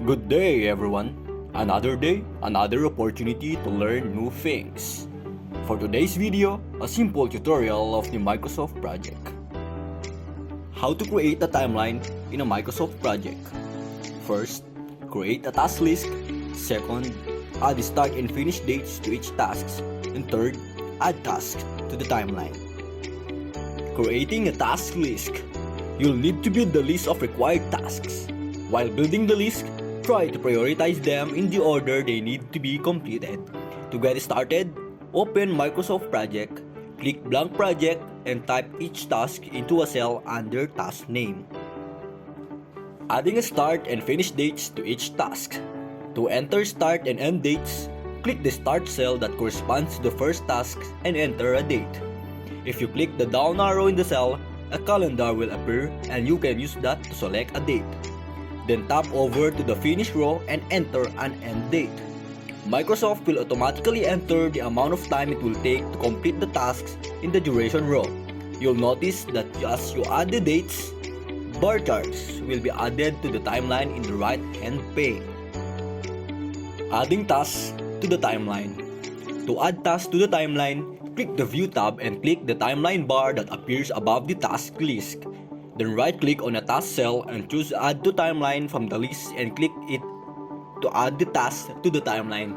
Good day, everyone. Another day, another opportunity to learn new things. For today's video, a simple tutorial of the Microsoft project. How to create a timeline in a Microsoft project. First, create a task list. Second, add the start and finish dates to each task. And third, add tasks to the timeline. Creating a task list. You'll need to build the list of required tasks. While building the list, try to prioritize them in the order they need to be completed. To get started, open Microsoft Project, click Blank Project, and type each task into a cell under task name. Adding a start and finish dates to each task. To enter start and end dates, click the start cell that corresponds to the first task and enter a date. If you click the down arrow in the cell, a calendar will appear and you can use that to select a date. Then tap over to the finish row and enter an end date. Microsoft will automatically enter the amount of time it will take to complete the tasks in the duration row. You'll notice that as you add the dates, bar charts will be added to the timeline in the right hand pane. Adding tasks to the timeline. To add tasks to the timeline, click the View tab and click the timeline bar that appears above the task list. Then right-click on a task cell and choose Add to Timeline from the list and click it to add the task to the timeline.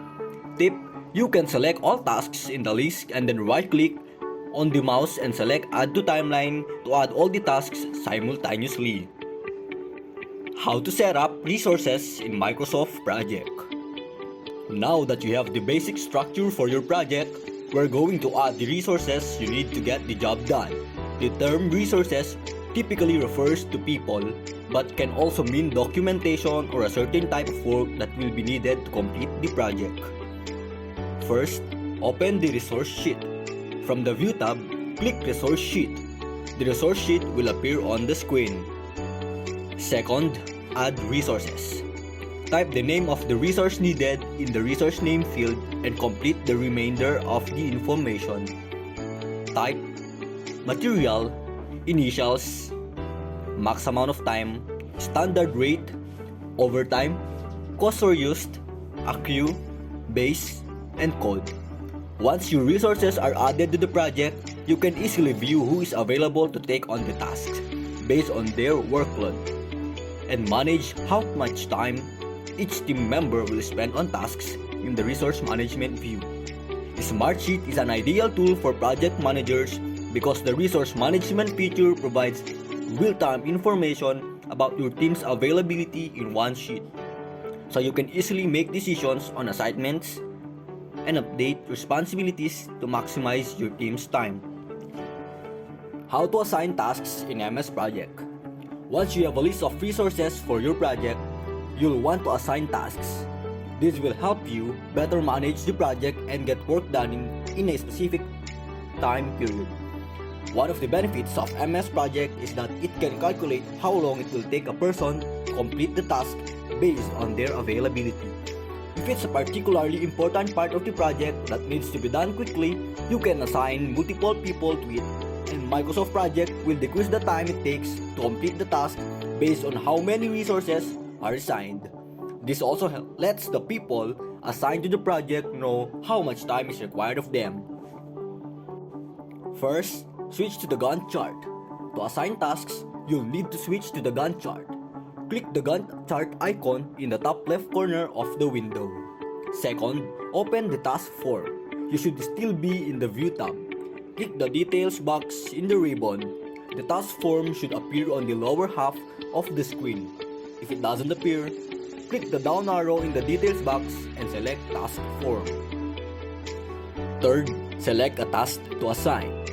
Tip: you can select all tasks in the list and then right-click on the mouse and select Add to Timeline to add all the tasks simultaneously. How to set up resources in Microsoft Project. Now that you have the basic structure for your project, we're going to add the resources you need to get the job done. The term resources typically refers to people, but can also mean documentation or a certain type of work that will be needed to complete the project. First, open the resource sheet. From the View tab, click Resource Sheet. The resource sheet will appear on the screen. Second, add resources. Type the name of the resource needed in the resource name field and complete the remainder of the information. Type material, initials, max amount of time, standard rate, overtime, cost for used, accrue, base, and code. Once your resources are added to the project, you can easily view who is available to take on the tasks based on their workload and manage how much time each team member will spend on tasks in the resource management view. The Smart Sheet is an ideal tool for project managers because the resource management feature provides real-time information about your team's availability in one sheet, so you can easily make decisions on assignments and update responsibilities to maximize your team's time. How to assign tasks in MS Project. Once you have a list of resources for your project, you'll want to assign tasks. This will help you better manage the project and get work done in a specific time period. One of the benefits of MS Project is that it can calculate how long it will take a person to complete the task based on their availability. If it's a particularly important part of the project that needs to be done quickly, you can assign multiple people to it, and Microsoft Project will decrease the time it takes to complete the task based on how many resources are assigned. This also lets the people assigned to the project know how much time is required of them. First, switch to the Gantt chart. To assign tasks, you'll need to switch to the Gantt chart. Click the Gantt chart icon in the top left corner of the window. Second, open the task form. You should still be in the View tab. Click the details box in the ribbon. The task form should appear on the lower half of the screen. If it doesn't appear, click the down arrow in the details box and select Task Form. Third, select a task to assign.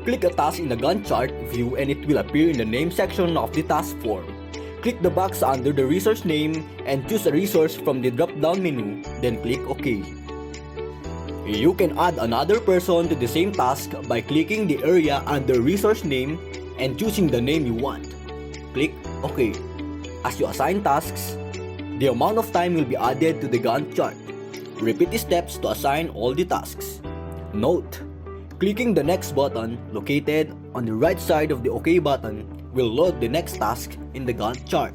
Click a task in the Gantt chart view and it will appear in the name section of the task form. Click the box under the resource name and choose a resource from the drop-down menu, then click OK. You can add another person to the same task by clicking the area under resource name and choosing the name you want. Click OK. As you assign tasks, the amount of time will be added to the Gantt chart. Repeat the steps to assign all the tasks. Note: clicking the next button located on the right side of the OK button will load the next task in the Gantt chart.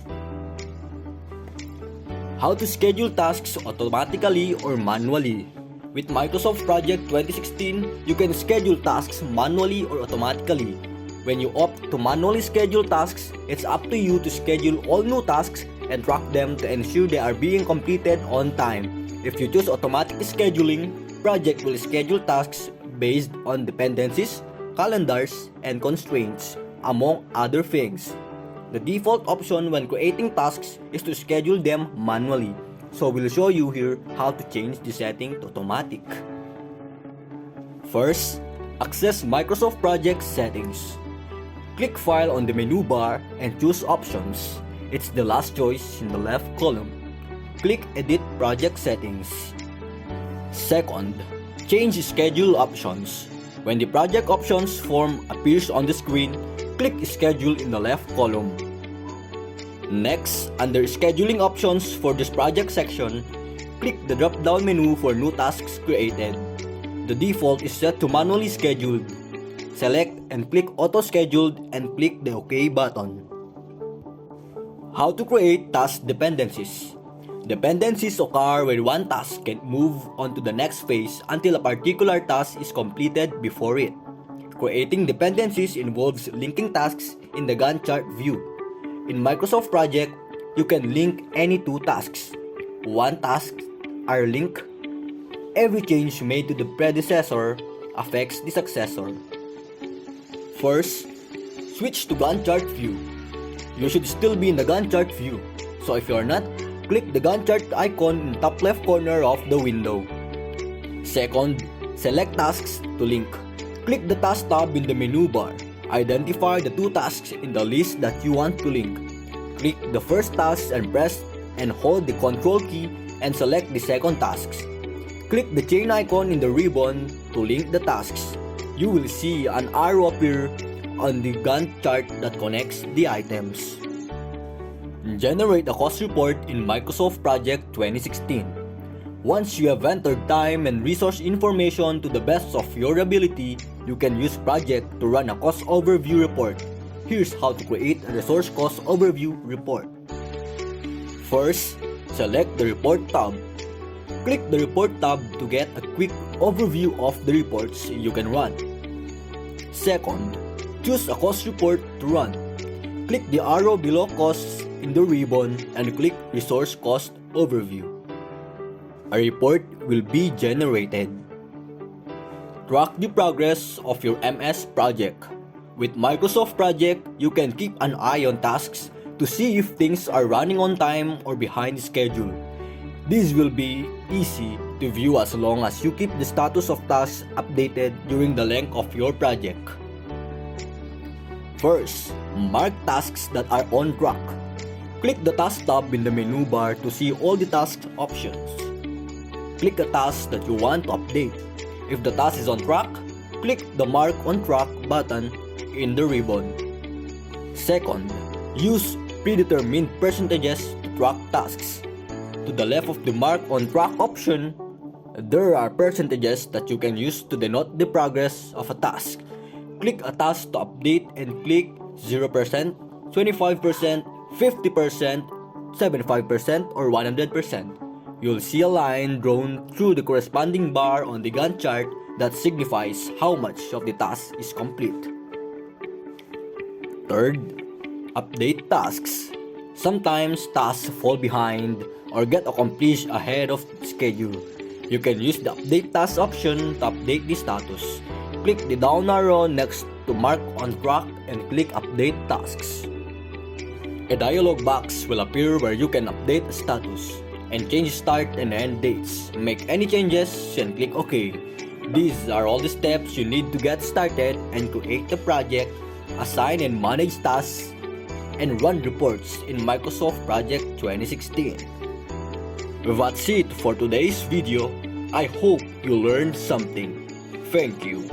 How to schedule tasks automatically or manually. With Microsoft Project 2016, you can schedule tasks manually or automatically. When you opt to manually schedule tasks, it's up to you to schedule all new tasks and track them to ensure they are being completed on time. If you choose automatic scheduling, Project will schedule tasks based on dependencies, calendars, and constraints, among other things. The default option when creating tasks is to schedule them manually. So we'll show you here how to change the setting to automatic. First, access Microsoft Project settings. Click File on the menu bar and choose Options. It's the last choice in the left column. Click Edit Project Settings. Second, change Schedule options. When the project options form appears on the screen, click Schedule in the left column. Next, under Scheduling options for this project section, click the drop-down menu for new tasks created. The default is set to manually scheduled. Select and click Auto Scheduled and click the OK button. How to create task dependencies. Dependencies occur when one task can move on to the next phase until a particular task is completed before it. Creating dependencies involves linking tasks in the Gantt chart view. In Microsoft Project, you can link any two tasks. One task are linked. Every change made to the predecessor affects the successor. First, switch to Gantt chart view. You should still be in the Gantt chart view. So if you are not, click the Gantt chart icon in the top left corner of the window. Second, select tasks to link. Click the task tab in the menu bar. Identify the two tasks in the list that you want to link. Click the first task and press and hold the Control key and select the second tasks. Click the chain icon in the ribbon to link the tasks. You will see an arrow appear on the Gantt chart that connects the items. Generate a cost report in Microsoft Project 2016. Once you have entered time and resource information to the best of your ability, you can use Project to run a cost overview report. Here's how to create a resource cost overview report. First, select the Report tab. Click the Report tab to get a quick overview of the reports you can run. Second, choose a cost report to run. Click the arrow below Costs in the ribbon and click Resource Cost Overview. A report will be generated. Track the progress of your MS project. With Microsoft Project, you can keep an eye on tasks to see if things are running on time or behind schedule. This will be easy to view as long as you keep the status of tasks updated during the length of your project. First, mark tasks that are on track. Click the Task tab in the menu bar to see all the task options. Click a task that you want to update. If the task is on track, click the Mark on Track button in the ribbon. Second, use predetermined percentages to track tasks. To the left of the Mark on Track option, there are percentages that you can use to denote the progress of a task. Click a task to update and click 0%, 25%, 50%, 75%, or 100%. You'll see a line drawn through the corresponding bar on the Gantt chart that signifies how much of the task is complete. Third, update tasks. Sometimes tasks fall behind or get accomplished ahead of schedule. You can use the Update Task option to update the status. Click the down arrow next to Mark on Track and click Update Tasks. A dialog box will appear where you can update the status and change start and end dates. Make any changes and click OK. These are all the steps you need to get started and create the project, assign and manage tasks, and run reports in Microsoft Project 2016. That's it for today's video. I hope you learned something. Thank you.